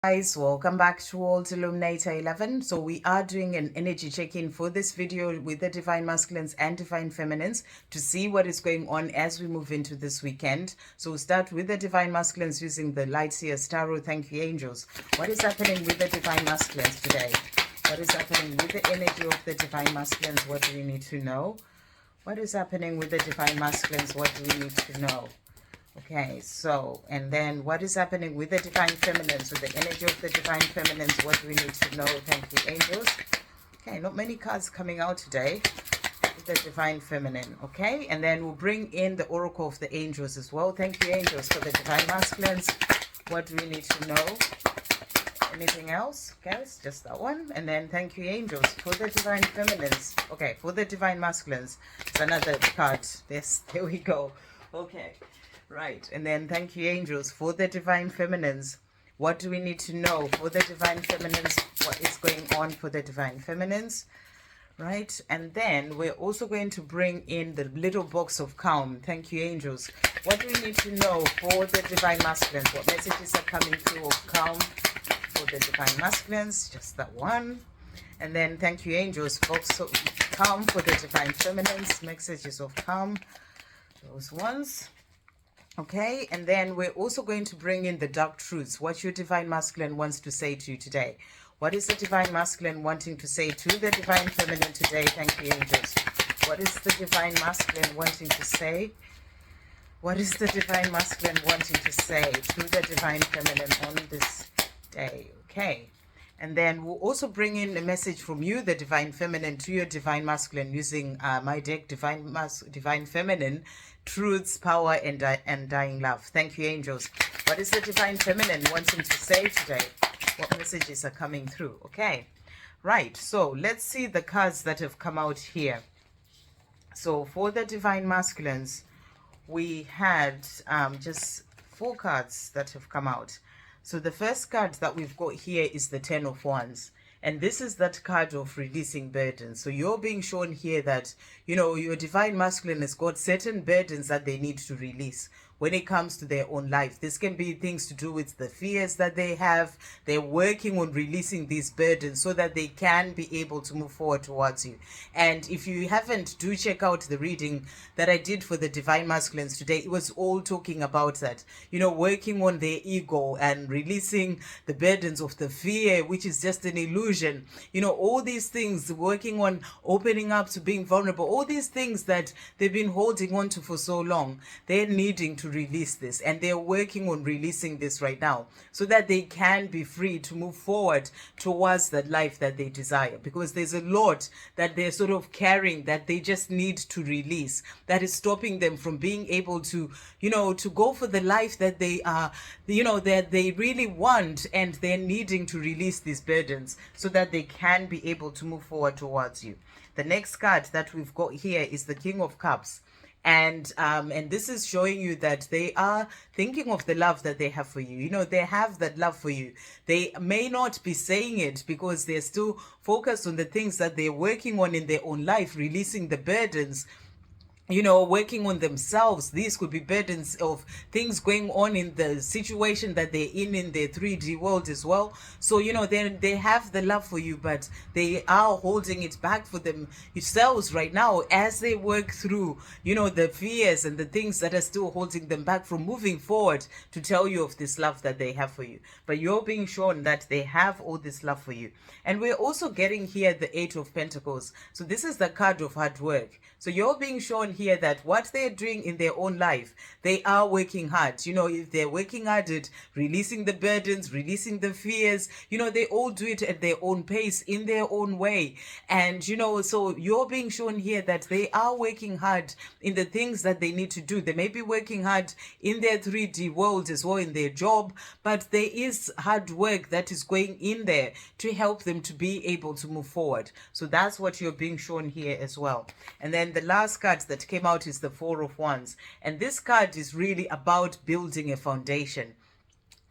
Guys, welcome back to World Illuminator 11. So we are doing an energy check-in for this video with the Divine Masculines and Divine Feminines to see what is going on as we move into this weekend. So we'll start with the Divine Masculines using the Light Seers Tarot. Thank you, angels. What is happening with the Divine Masculines today? What is happening with the energy of the Divine Masculines? What do we need to know? What is happening with the Divine Masculines? What do we need to know? Okay, so, and then what is happening with the Divine Feminines, with the energy of the Divine Feminines? What do we need to know? Thank you, angels. Okay, not many cards coming out today with the Divine Feminine, okay? And then we'll bring in the Oracle of the Angels as well. Thank you, angels, for the Divine Masculines. What do we need to know? Anything else, guys? Just that one. And then thank you, angels, for the Divine Feminines. Okay, for the Divine Masculines, it's another card. Yes, there we go. Okay. Right, and then thank you, angels, for the Divine Feminines. What do we need to know for the Divine Feminines? What is going on for the Divine Feminines? Right, and then we're also going to bring in the little box of calm. Thank you, angels. What do we need to know for the Divine Masculines? What messages are coming through of calm for the Divine Masculines? Just that one. And then thank you, angels, box of calm for the Divine Feminines. Messages of calm, those ones. Okay, and then we're also going to bring in the dark truths. What your Divine Masculine wants to say to you today. What is the Divine Masculine wanting to say to the Divine Feminine today? Thank you, angels. What is the Divine Masculine wanting to say? What is the Divine Masculine wanting to say to the Divine Feminine on this day? Okay, and then we'll also bring in a message from you, the Divine Feminine, to your Divine Masculine using my deck, Divine Feminine, Truths, Power, and Undying Love. Thank you, angels. What is the Divine Feminine wanting to say today? What messages are coming through? Okay, right. So let's see the cards that have come out here. So for the Divine Masculines, we had just 4 cards that have come out. So the first card that we've got here is the 10 of Wands. And this is that card of releasing burdens. So you're being shown here that, you know, your Divine Masculine has got certain burdens that they need to release when it comes to their own life. This can be things to do with the fears that they have. They're working on releasing these burdens so that they can be able to move forward towards you. And if you haven't, do check out the reading that I did for the Divine Masculines today. It was all talking about that, you know, working on their ego and releasing the burdens of the fear, which is just an illusion. You know, all these things, working on opening up to being vulnerable, all these things that they've been holding on to for so long, they're needing to release this, and they're working on releasing this right now so that they can be free to move forward towards that life that they desire, because there's a lot that they're sort of carrying that they just need to release, that is stopping them from being able to, you know, to go for the life that they are, you know, that they really want, and they're needing to release these burdens so that they can be able to move forward towards you. The next card that we've got here is the King of Cups. And this is showing you that they are thinking of the love that they have for you. You know, they have that love for you. They may not be saying it because they're still focused on the things that they're working on in their own life, releasing the burdens, you know, working on themselves. These could be burdens of things going on in the situation that they're in their 3D world as well. So, you know, they have the love for you, but they are holding it back for themselves right now as they work through, you know, the fears and the things that are still holding them back from moving forward to tell you of this love that they have for you. But you're being shown that they have all this love for you. And we're also getting here the 8 of Pentacles. So this is the card of hard work. So you're being shown here that what they're doing in their own life, they are working hard. You know, if they're working hard at releasing the burdens, releasing the fears, you know, they all do it at their own pace, in their own way. And, you know, so you're being shown here that they are working hard in the things that they need to do. They may be working hard in their 3D world as well, in their job, but there is hard work that is going in there to help them to be able to move forward. So that's what you're being shown here as well. And then the last card that came out is the 4 of Wands. And this card is really about building a foundation.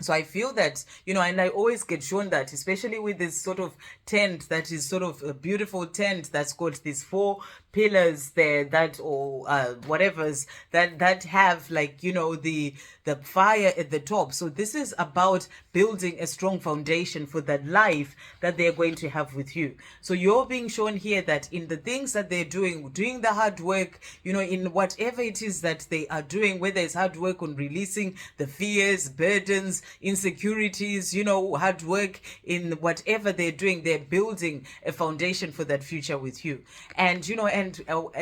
So I feel that, you know, and I always get shown that, especially with this sort of tent that is sort of a beautiful tent that's got these 4 pillars there that, or whatever's that have, like, you know, the the fire at the top. So this is about building a strong foundation for that life that they're going to have with you. So you're being shown here that in the things that they're doing the hard work, in whatever it is that they are doing, whether it's hard work on releasing the fears, burdens, insecurities, hard work in whatever they're doing, they're building a foundation for that future with you. And,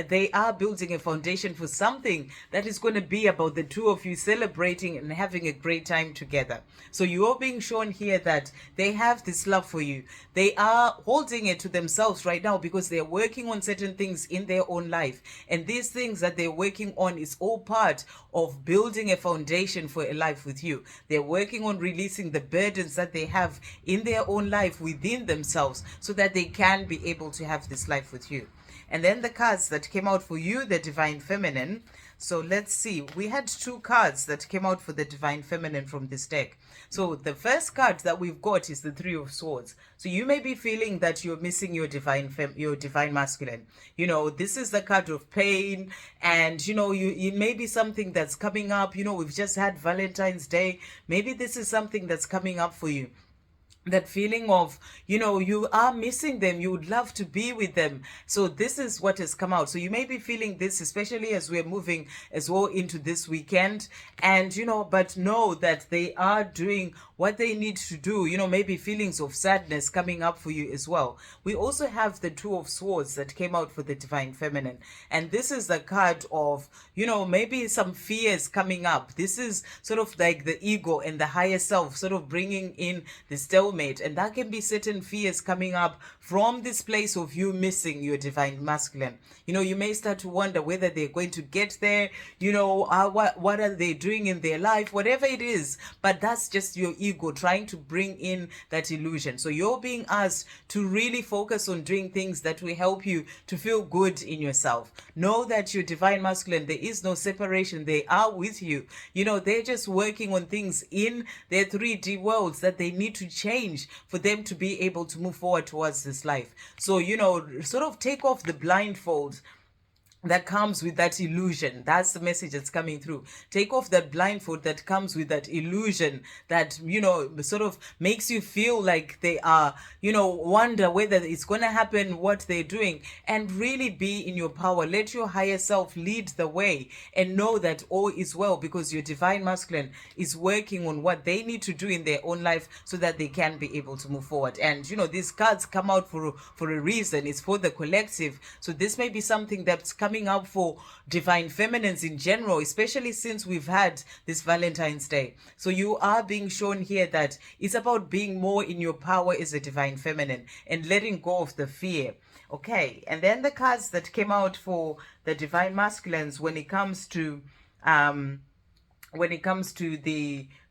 they are building a foundation for something that is going to be about the two of you celebrating and having a great time together. So you're being shown here that they have this love for you. They are holding it to themselves right now because they're working on certain things in their own life. And these things that they're working on is all part of building a foundation for a life with you. They're working on releasing the burdens that they have in their own life within themselves so that they can be able to have this life with you. And then the cards that came out for you, the Divine Feminine. So let's see. We had 2 cards that came out for the Divine Feminine from this deck. So the first card that we've got is the 3 of Swords. So you may be feeling that you're missing your divine masculine. This is the card of pain, and it may be something that's coming up. We've just had Valentine's Day. Maybe this is something that's coming up for you. That feeling of, you are missing them. You would love to be with them. So this is what has come out. So you may be feeling this, especially as we're moving as well into this weekend. And, but know that they are doing what they need to do. Maybe feelings of sadness coming up for you as well. We also have the 2 of Swords that came out for the Divine Feminine. And this is the card of, maybe some fears coming up. This is sort of like the ego and the higher self sort of bringing in the stalemate. And that can be certain fears coming up from this place of you missing your divine masculine. You may start to wonder whether they're going to get there, what are they doing in their life, whatever it is. But that's just your ego trying to bring in that illusion. So you're being asked to really focus on doing things that will help you to feel good in yourself. Know that your divine masculine, there is no separation. They are with you. They're just working on things in their 3D worlds that they need to change for them to be able to move forward towards this life. So, sort of take off the blindfold that comes with that illusion. That's the message that's coming through. Take off that blindfold that comes with that illusion that, sort of makes you feel like they are, wonder whether it's going to happen, what they're doing, and really be in your power. Let your higher self lead the way and know that all is well, because your divine masculine is working on what they need to do in their own life so that they can be able to move forward. And, these cards come out for a reason. It's for the collective. So this may be something that's coming up for divine feminines in general, especially since we've had this Valentine's Day. So you are being shown here that it's about being more in your power as a divine feminine and letting go of the fear. Okay, and then the cards that came out for the divine masculines when it comes to the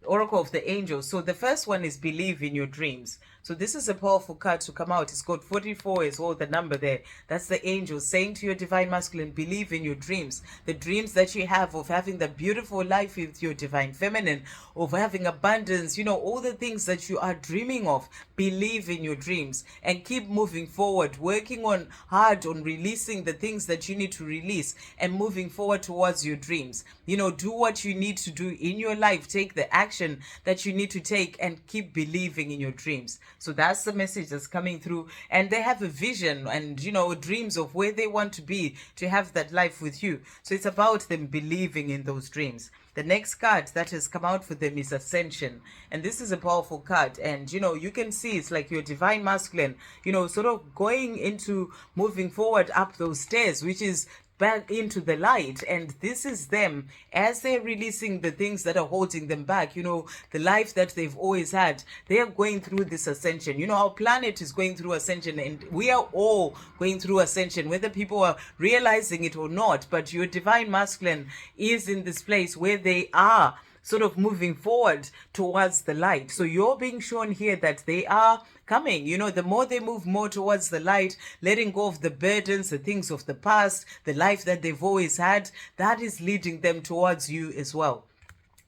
Oracle of the Angels. So the first one is believe in your dreams. So this is a powerful card to come out. It's got 44 as well, the number there. That's the angel saying to your divine masculine, believe in your dreams. The dreams that you have of having the beautiful life with your divine feminine, of having abundance, all the things that you are dreaming of. Believe in your dreams and keep moving forward, working hard on releasing the things that you need to release and moving forward towards your dreams. Do what you need to do in your life. Take the action that you need to take and keep believing in your dreams. So that's the message that's coming through. And they have a vision and, dreams of where they want to be to have that life with you. So it's about them believing in those dreams. The next card that has come out for them is Ascension. And this is a powerful card. And, you can see it's like your divine masculine, sort of going into moving forward up those stairs, which is back into the light. And this is them as they're releasing the things that are holding them back, the life that they've always had. They are going through this ascension. Our planet is going through ascension, and we are all going through ascension, whether people are realizing it or not. But your divine masculine is in this place where they are sort of moving forward towards the light. So you're being shown here that they are coming. The more they move more towards the light, letting go of the burdens, the things of the past, the life that they've always had, that is leading them towards you as well.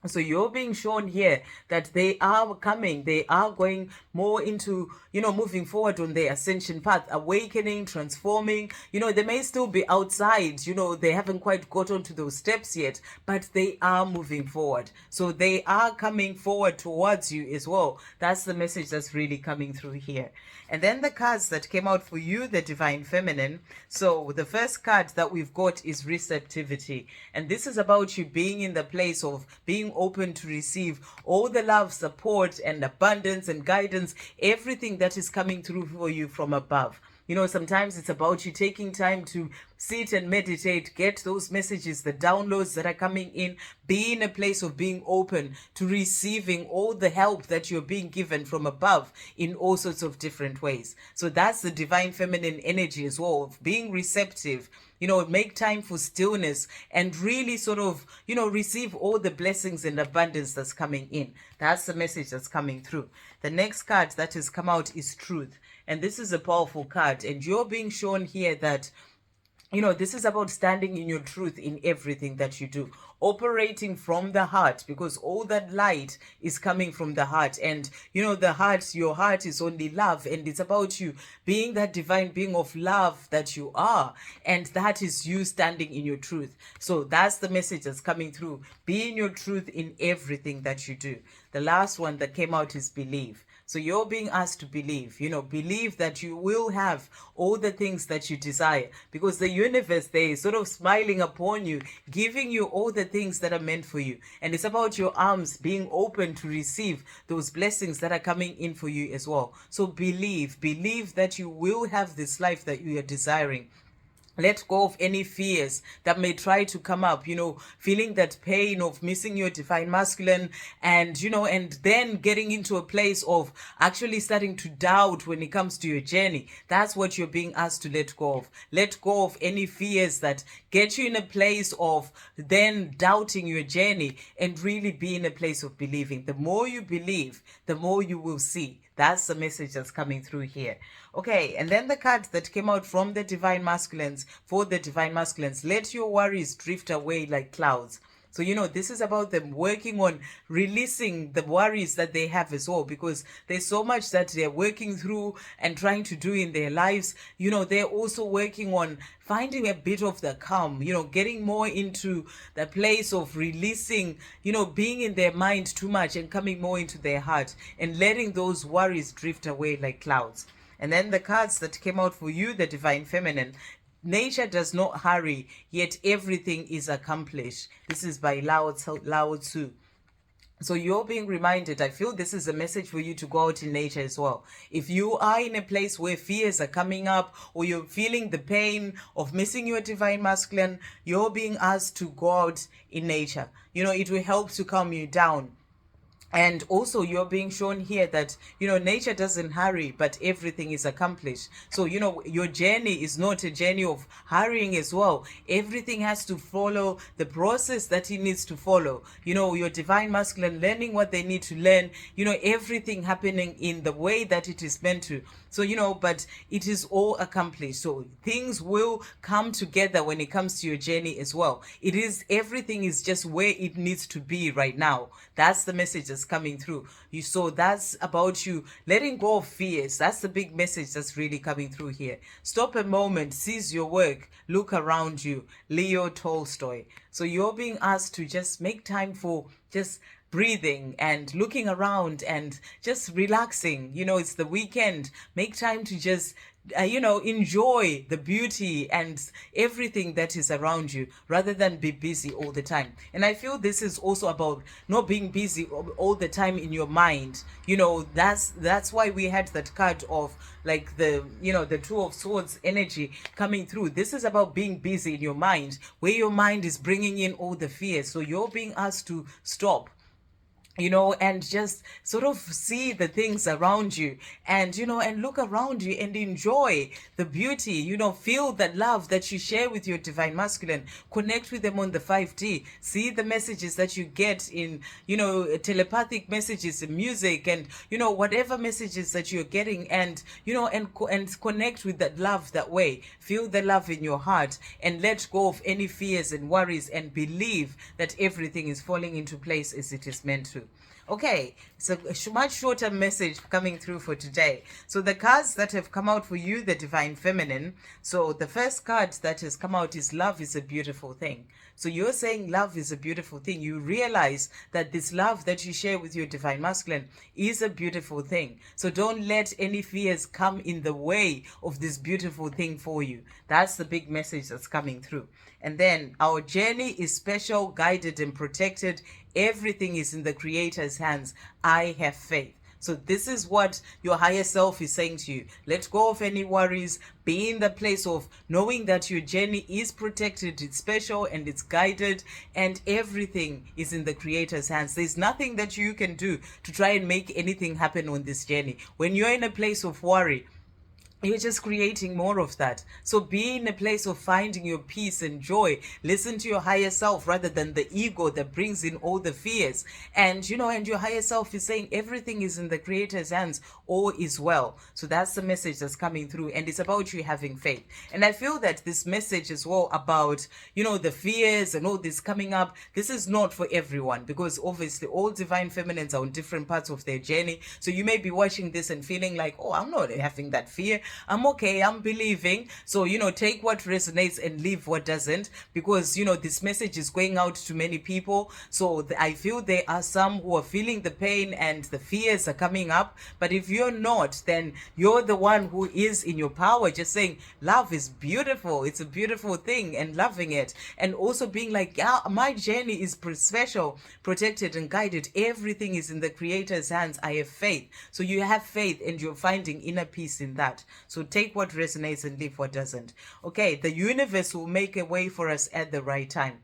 So you're being shown here that they are coming, they are going more into, moving forward on their ascension path, awakening, transforming. They may still be outside, they haven't quite got onto those steps yet, but they are moving forward. So they are coming forward towards you as well. That's the message that's really coming through here. And then the cards that came out for you, the Divine Feminine. So the first card that we've got is receptivity. And this is about you being in the place of being open to receive all the love, support, and abundance and guidance, everything that is coming through for you from above. Sometimes it's about you taking time to sit and meditate, get those messages, the downloads that are coming in, be in a place of being open to receiving all the help that you're being given from above in all sorts of different ways. So that's the Divine Feminine energy as well, of being receptive. Make time for stillness and really sort of, receive all the blessings and abundance that's coming in. That's the message that's coming through. The next card that has come out is Truth. And this is a powerful card. And you're being shown here that, this is about standing in your truth in everything that you do, operating from the heart, because all that light is coming from the heart. And, the heart, your heart is only love. And it's about you being that divine being of love that you are. And that is you standing in your truth. So that's the message that's coming through. Be in your truth in everything that you do. The last one that came out is believe. So you're being asked to believe, believe that you will have all the things that you desire, because the universe, they is sort of smiling upon you, giving you all the things that are meant for you. And it's about your arms being open to receive those blessings that are coming in for you as well. So believe that you will have this life that you are desiring. Let go of any fears that may try to come up, feeling that pain of missing your divine masculine and, and then getting into a place of actually starting to doubt when it comes to your journey. That's what you're being asked to let go of. Let go of any fears that get you in a place of then doubting your journey and really be in a place of believing. The more you believe, the more you will see. That's the message that's coming through here. Okay, and then the card that came out from the Divine Masculines, for the Divine Masculines, let your worries drift away like clouds. So, this is about them working on releasing the worries that they have as well, because there's so much that they're working through and trying to do in their lives. They're also working on finding a bit of the calm, getting more into the place of releasing, being in their mind too much and coming more into their heart and letting those worries drift away like clouds. And then the cards that came out for you, the Divine Feminine. Nature does not hurry, yet everything is accomplished. This is by Lao Tzu. So you're being reminded, I feel this is a message for you to go out in nature as well. If you are in a place where fears are coming up, or you're feeling the pain of missing your divine masculine, you're being asked to go out in nature. It will help to calm you down. And also you're being shown here that, nature doesn't hurry, but everything is accomplished. So, your journey is not a journey of hurrying as well. Everything has to follow the process that it needs to follow. Your divine masculine learning what they need to learn, everything happening in the way that it is meant to. So, but it is all accomplished. So things will come together when it comes to your journey as well. Everything is just where it needs to be right now. That's the message that's coming through. So that's about you letting go of fears. That's the big message that's really coming through here. Stop a moment, seize your work, look around you. Leo Tolstoy. So you're being asked to just make time for just breathing and looking around and just relaxing. It's the weekend. Make time to just enjoy the beauty and everything that is around you, rather than be busy all the time. And I feel this is also about not being busy all the time in your mind. That's why we had that card of like the Two of Swords energy coming through. This is about being busy in your mind, where your mind is bringing in all the fears. So you're being asked to stop and just sort of see the things around you, and and look around you and enjoy the beauty, feel that love that you share with your divine masculine. Connect with them on the 5D. See the messages that you get in, telepathic messages, in music, and whatever messages that you're getting, and and connect with that love that way. Feel the love in your heart and let go of any fears and worries, and believe that everything is falling into place as it is meant to. Okay, so a much shorter message coming through for today. So the cards that have come out for you, the Divine Feminine. So the first card that has come out is love is a beautiful thing. So you're saying love is a beautiful thing. You realize that this love that you share with your Divine Masculine is a beautiful thing. So don't let any fears come in the way of this beautiful thing for you. That's the big message that's coming through. And then our journey is special, guided, and protected. Everything is in the Creator's hands. I have faith. So this is what your higher self is saying to you. Let go of any worries. Be in the place of knowing that your journey is protected, it's special, and it's guided, and everything is in the Creator's hands. There's nothing that you can do to try and make anything happen on this journey. When you're in a place of worry, you're just creating more of that. So be in a place of finding your peace and joy. Listen to your higher self rather than the ego that brings in all the fears. And and your higher self is saying everything is in the Creator's hands, all is well. So that's the message that's coming through, and it's about you having faith. And I feel that this message as well about the fears and all this coming up, this is not for everyone, because obviously all divine feminines are on different parts of their journey. So you may be watching this and feeling like, oh, I'm not having that fear, I'm okay, I'm believing. So take what resonates and leave what doesn't, because this message is going out to many people. So I feel there are some who are feeling the pain and the fears are coming up, but if you're not, then you're the one who is in your power, just saying love is beautiful, it's a beautiful thing, and loving it, and also being like, yeah, my journey is special, protected, and guided. Everything is in the Creator's hands. I have faith. So you have faith, and you're finding inner peace in that. So take what resonates and leave what doesn't. Okay, the universe will make a way for us at the right time.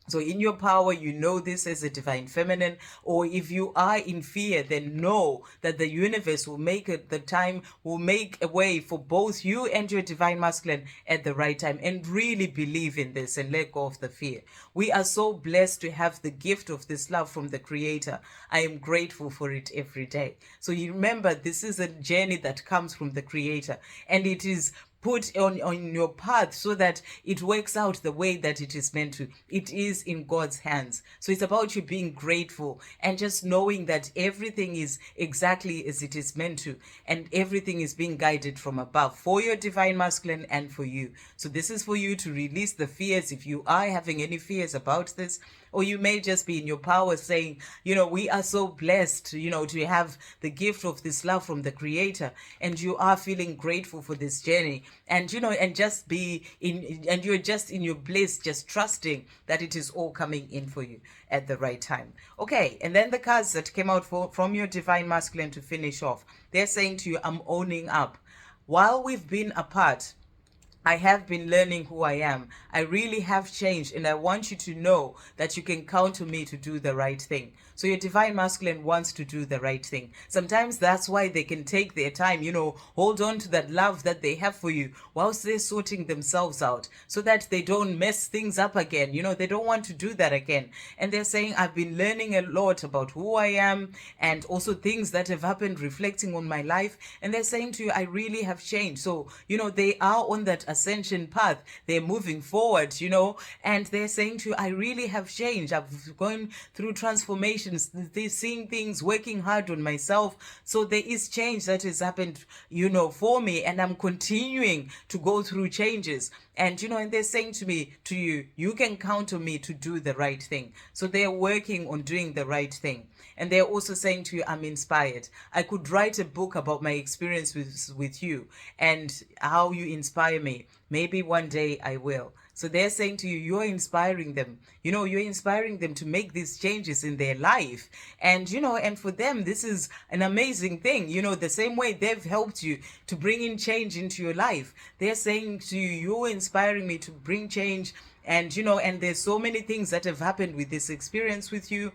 So in your power, this as a divine feminine, or if you are in fear, then know that the universe will make a way for both you and your divine masculine at the right time. And really believe in this and let go of the fear. We are so blessed to have the gift of this love from the Creator. I am grateful for it every day. So you remember, this is a journey that comes from the Creator, and it is put on your path so that it works out the way that it is meant to. It is in God's hands. So it's about you being grateful and just knowing that everything is exactly as it is meant to, and everything is being guided from above for your divine masculine and for you. So this is for you to release the fears if you are having any fears about this. Or you may just be in your power saying, we are so blessed, to have the gift of this love from the Creator, and you are feeling grateful for this journey, and and just be in, and you're just in your bliss, just trusting that it is all coming in for you at the right time. Okay, and then the cards that came out from your divine masculine to finish off, they're saying to you, I'm owning up. While we've been apart, I have been learning who I am. I really have changed, and I want you to know that you can count on me to do the right thing. So your divine masculine wants to do the right thing. Sometimes that's why they can take their time, hold on to that love that they have for you whilst they're sorting themselves out, so that they don't mess things up again. They don't want to do that again. And they're saying, I've been learning a lot about who I am, and also things that have happened, reflecting on my life. And they're saying to you, I really have changed. So, they are on that ascension path. They're moving forward, and they're saying to you, I really have changed. I've gone through transformations. They're seeing things, working hard on myself. So there is change that has happened, for me, and I'm continuing to go through changes. And and they're saying to you, you can count on me to do the right thing. So they're working on doing the right thing. And they're also saying to you, I'm inspired. I could write a book about my experience with you and how you inspire me. Maybe one day I will. So they're saying to you, you're inspiring them. You're inspiring them to make these changes in their life. And, and for them, this is an amazing thing. The same way they've helped you to bring in change into your life. They're saying to you, you're inspiring me to bring change. And, and there's so many things that have happened with this experience with you.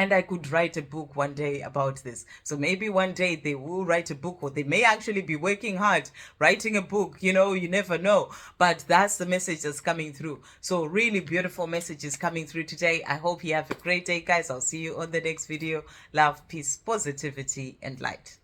And I could write a book one day about this. So maybe one day they will write a book, or they may actually be working hard writing a book. You know, you never know. But that's the message that's coming through. So really beautiful messages coming through today. I hope you have a great day, guys. I'll see you on the next video. Love, peace, positivity, and light.